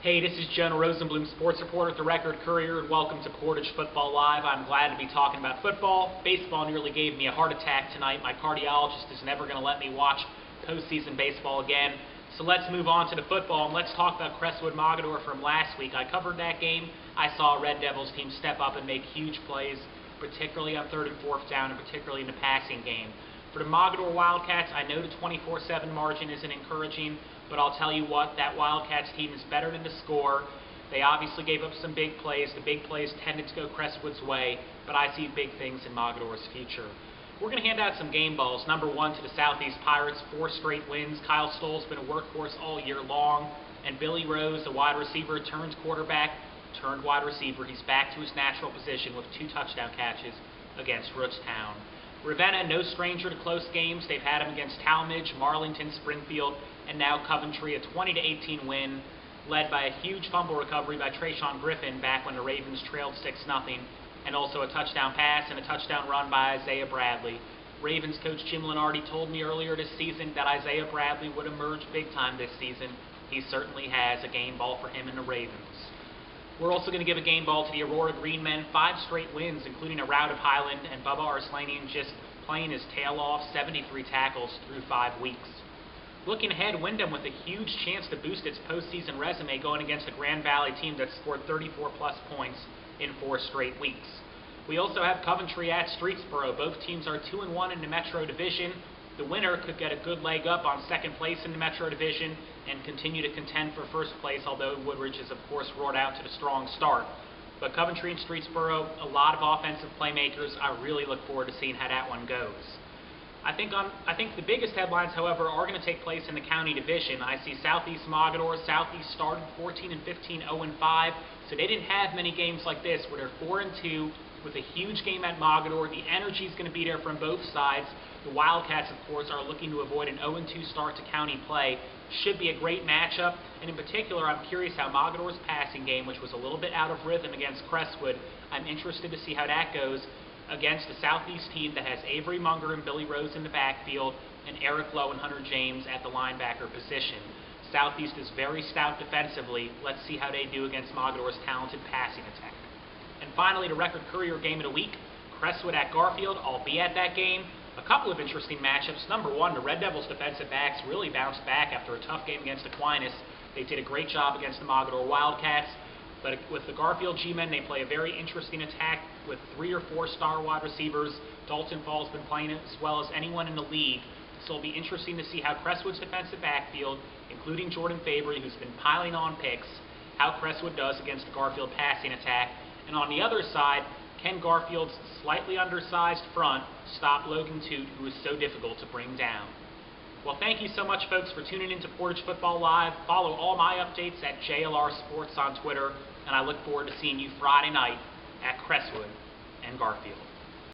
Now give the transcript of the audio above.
Hey, this is Jonah Rosenblum, sports reporter at the Record-Courier, and welcome to Portage Football Live. I'm glad to be talking about football. Baseball nearly gave me a heart attack tonight. My cardiologist is never going to let me watch postseason baseball again. So let's move on to the football, and let's talk about Crestwood-Mogadore from last week. I covered that game. I saw a Red Devils team step up and make huge plays, particularly on third and fourth down, and particularly in the passing game. For the Mogadore Wildcats, I know the 24-7 margin isn't encouraging, but I'll tell you what, that Wildcats team is better than the score. They obviously gave up some big plays. The big plays tended to go Crestwood's way, but I see big things in Mogadore's future. We're going to hand out some game balls. Number one to the Southeast Pirates, 4 straight wins. Kyle Stoll's been a workhorse all year long, and Billy Rose, the wide receiver, turned quarterback, turned wide receiver. He's back to his natural position with 2 touchdown catches against Rootstown. Ravenna, no stranger to close games. They've had them against Talmadge, Marlington, Springfield, and now Coventry, a 20-18 win, led by a huge fumble recovery by Trayshawn Griffin back when the Ravens trailed 6-0, and also a touchdown pass and a touchdown run by Isaiah Bradley. Ravens coach Jim Lenardi told me earlier this season that Isaiah Bradley would emerge big time this season. He certainly has. A game ball for him and the Ravens. We're also going to give a game ball to the Aurora Green Men. 5 straight wins, including a rout of Highland, and Bubba Arslanian just playing his tail off, 73 tackles through 5 weeks. Looking ahead, Windham with a huge chance to boost its postseason resume going against a Grand Valley team that scored 34-plus points in 4 straight weeks. We also have Coventry at Streetsboro. Both teams are 2-1 in the Metro Division. The winner could get a good leg up on second place in the Metro Division and continue to contend for first place, although Woodridge has, of course, roared out to the strong start. But Coventry and Streetsboro, a lot of offensive playmakers. I really look forward to seeing how that one goes. I think the biggest headlines, however, are going to take place in the county division. I see Southeast Mogadore. Southeast started 14-15, 0-5, so they didn't have many games like this where they're 4-2 with a huge game at Mogadore. The energy is going to be there from both sides. The Wildcats, of course, are looking to avoid an 0-2 start to county play. Should be a great matchup, and in particular, I'm curious how Mogadore's passing game, which was a little bit out of rhythm against Crestwood, I'm interested to see how that goes against a Southeast team that has Avery Munger and Billy Rose in the backfield and Eric Lowe and Hunter James at the linebacker position. Southeast is very stout defensively. Let's see how they do against Mogadore's talented passing attack. And finally, the Record-Courier game of the week, Crestwood at Garfield. I'll be at that game. A couple of interesting matchups. Number one, the Red Devils defensive backs really bounced back after a tough game against Aquinas. They did a great job against the Mogadore Wildcats. But with the Garfield G-men, they play a very interesting attack with 3 or 4 star wide receivers. Dalton Fall's been playing as well as anyone in the league. So it'll be interesting to see how Crestwood's defensive backfield, including Jordan Fabry, who's been piling on picks, how Crestwood does against the Garfield passing attack. And on the other side, can Garfield's slightly undersized front stop Logan Toot, who is so difficult to bring down? Well, thank you so much, folks, for tuning in to Portage Football Live. Follow all my updates at JLR Sports on Twitter, and I look forward to seeing you Friday night at Crestwood and Garfield.